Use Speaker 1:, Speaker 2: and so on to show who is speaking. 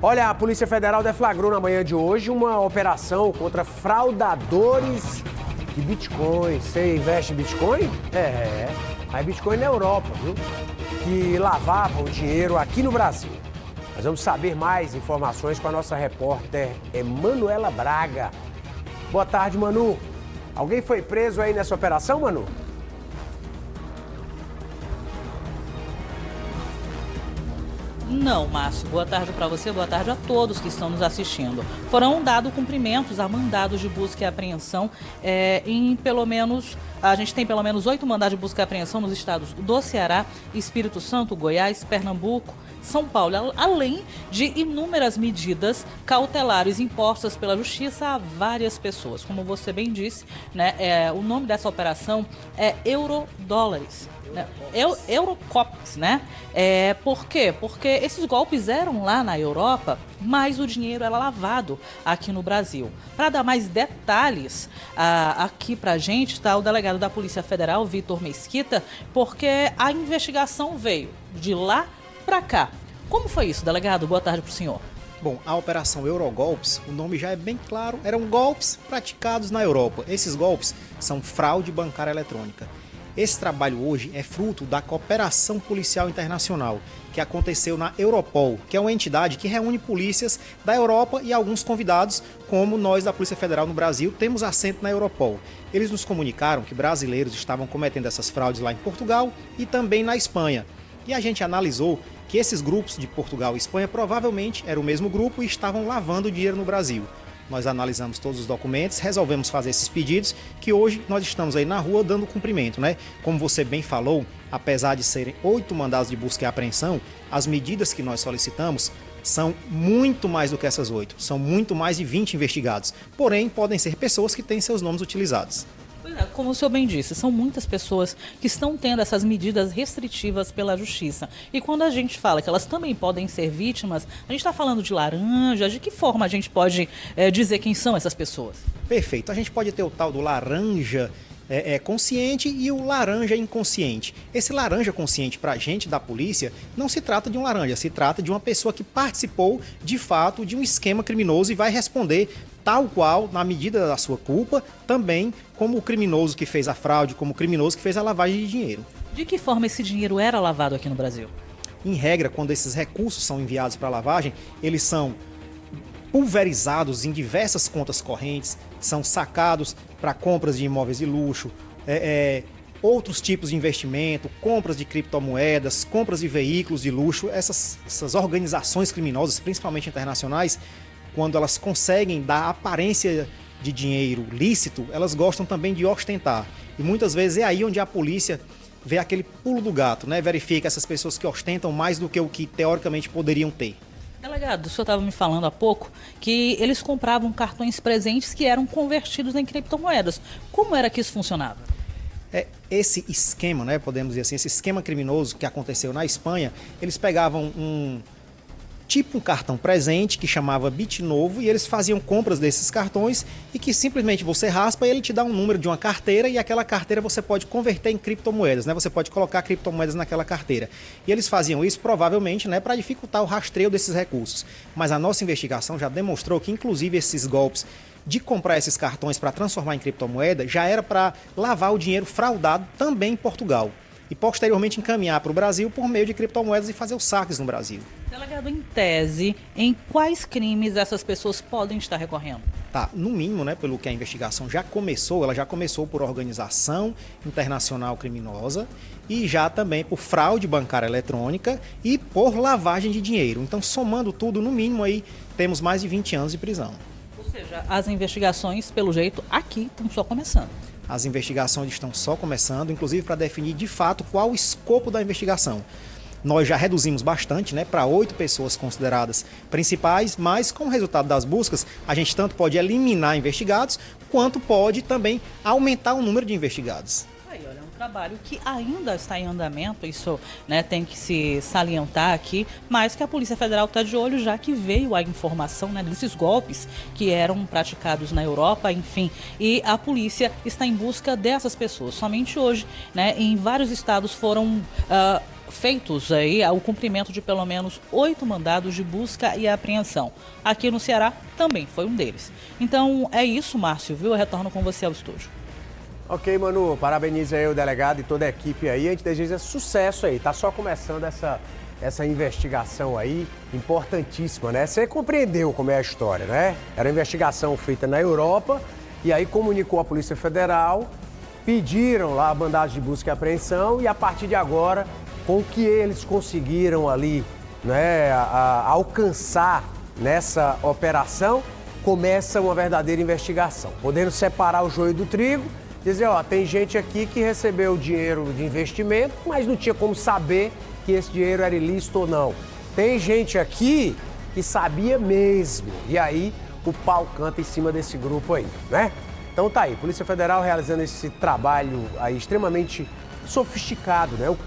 Speaker 1: Olha, a Polícia Federal deflagrou na manhã de hoje uma operação contra fraudadores de Bitcoin. Você investe em Bitcoin? Mas Bitcoin na Europa, viu? Que lavavam dinheiro aqui no Brasil. Nós vamos saber mais informações com a nossa repórter Emanuela Braga. Boa tarde, Manu. Alguém foi preso aí nessa operação, Manu?
Speaker 2: Não, Márcio. Boa tarde para você, boa tarde a todos que estão nos assistindo. Foram dados cumprimentos a mandados de busca e apreensão a gente tem pelo menos 8 mandados de busca e apreensão nos estados do Ceará, Espírito Santo, Goiás, Pernambuco, São Paulo, além de inúmeras medidas cautelares impostas pela Justiça a várias pessoas. Como você bem disse, né, o nome dessa operação é Eurodólares. Eurocops, né? Por quê? Porque esses golpes eram lá na Europa, mas o dinheiro era lavado aqui no Brasil. Para dar mais detalhes aqui pra gente, está o delegado da Polícia Federal, Vitor Mesquita, porque a investigação veio de lá para cá. Como foi isso, delegado? Boa tarde pro senhor.
Speaker 3: Bom, a Operação Eurogolpes, o nome já é bem claro, eram golpes praticados na Europa. Esses golpes são fraude bancária eletrônica. Esse trabalho hoje é fruto da cooperação policial internacional, que aconteceu na Europol, que é uma entidade que reúne polícias da Europa e alguns convidados, como nós da Polícia Federal no Brasil, temos assento na Europol. Eles nos comunicaram que brasileiros estavam cometendo essas fraudes lá em Portugal e também na Espanha. E a gente analisou que esses grupos de Portugal e Espanha provavelmente eram o mesmo grupo e estavam lavando dinheiro no Brasil. Nós analisamos todos os documentos, resolvemos fazer esses pedidos, que hoje nós estamos aí na rua dando cumprimento, né? Como você bem falou, apesar de serem 8 mandados de busca e apreensão, as medidas que nós solicitamos são muito mais do que essas 8, são muito mais de 20 investigados. Porém, podem ser pessoas que têm seus nomes utilizados.
Speaker 2: Como o senhor bem disse, são muitas pessoas que estão tendo essas medidas restritivas pela Justiça. E quando a gente fala que elas também podem ser vítimas, a gente está falando de laranja, de que forma a gente pode dizer quem são essas pessoas?
Speaker 3: Perfeito, a gente pode ter o tal do laranja consciente e o laranja inconsciente. Esse laranja consciente para a gente da polícia não se trata de um laranja, se trata de uma pessoa que participou de fato de um esquema criminoso e vai responder tal qual, na medida da sua culpa, também como o criminoso que fez a fraude, como o criminoso que fez a lavagem de dinheiro.
Speaker 2: De que forma esse dinheiro era lavado aqui no Brasil?
Speaker 3: Em regra, quando esses recursos são enviados para lavagem, eles são pulverizados em diversas contas correntes, são sacados para compras de imóveis de luxo, outros tipos de investimento, compras de criptomoedas, compras de veículos de luxo. Essas organizações criminosas, principalmente internacionais, quando elas conseguem dar aparência de dinheiro lícito, elas gostam também de ostentar. E muitas vezes é aí onde a polícia vê aquele pulo do gato, né? Verifica essas pessoas que ostentam mais do que o que teoricamente poderiam ter.
Speaker 2: Delegado, o senhor estava me falando há pouco que eles compravam cartões presentes que eram convertidos em criptomoedas. Como era que isso funcionava?
Speaker 3: Esse esquema, né, podemos dizer assim, esse esquema criminoso que aconteceu na Espanha, eles pegavam um cartão presente que chamava Bitnovo e eles faziam compras desses cartões e que simplesmente você raspa e ele te dá um número de uma carteira e aquela carteira você pode converter em criptomoedas, né? Você pode colocar criptomoedas naquela carteira. E eles faziam isso provavelmente, né, para dificultar o rastreio desses recursos. Mas a nossa investigação já demonstrou que inclusive esses golpes de comprar esses cartões para transformar em criptomoeda já era para lavar o dinheiro fraudado também em Portugal e posteriormente encaminhar para o Brasil por meio de criptomoedas e fazer os saques no Brasil.
Speaker 2: Delegado, em tese, em quais crimes essas pessoas podem estar recorrendo?
Speaker 3: Tá, no mínimo, né, pelo que a investigação já começou, ela já começou por organização internacional criminosa e já também por fraude bancária eletrônica e por lavagem de dinheiro. Então, somando tudo, no mínimo aí temos mais de 20 anos de prisão.
Speaker 2: Ou seja, as investigações, pelo jeito, aqui estão só começando.
Speaker 3: As investigações estão só começando, inclusive para definir de fato qual o escopo da investigação. Nós já reduzimos bastante, né, para 8 pessoas consideradas principais, mas com o resultado das buscas, a gente tanto pode eliminar investigados, quanto pode também aumentar o número de investigados.
Speaker 2: Aí, olha, um trabalho que ainda está em andamento, isso, né, tem que se salientar aqui, mas que a Polícia Federal está de olho, já que veio a informação, né, desses golpes que eram praticados na Europa, enfim, e a polícia está em busca dessas pessoas. Somente hoje, né, em vários estados foram feitos aí o cumprimento de pelo menos 8 mandados de busca e apreensão. Aqui no Ceará também foi um deles. Então é isso, Márcio, viu? Eu retorno com você ao estúdio.
Speaker 1: Ok, Manu, parabeniza aí o delegado e toda a equipe aí. A gente deseja sucesso aí. Tá só começando essa investigação aí, importantíssima, né? Você compreendeu como é a história, né? Era uma investigação feita na Europa e aí comunicou à Polícia Federal, pediram lá mandados de busca e apreensão e a partir de agora, com o que eles conseguiram ali, né, alcançar nessa operação, começa uma verdadeira investigação, podendo separar o joio do trigo, dizer, ó, tem gente aqui que recebeu dinheiro de investimento, mas não tinha como saber que esse dinheiro era ilícito ou não. Tem gente aqui que sabia mesmo, e aí o pau canta em cima desse grupo aí, né? Então tá aí, Polícia Federal realizando esse trabalho aí extremamente sofisticado, né? O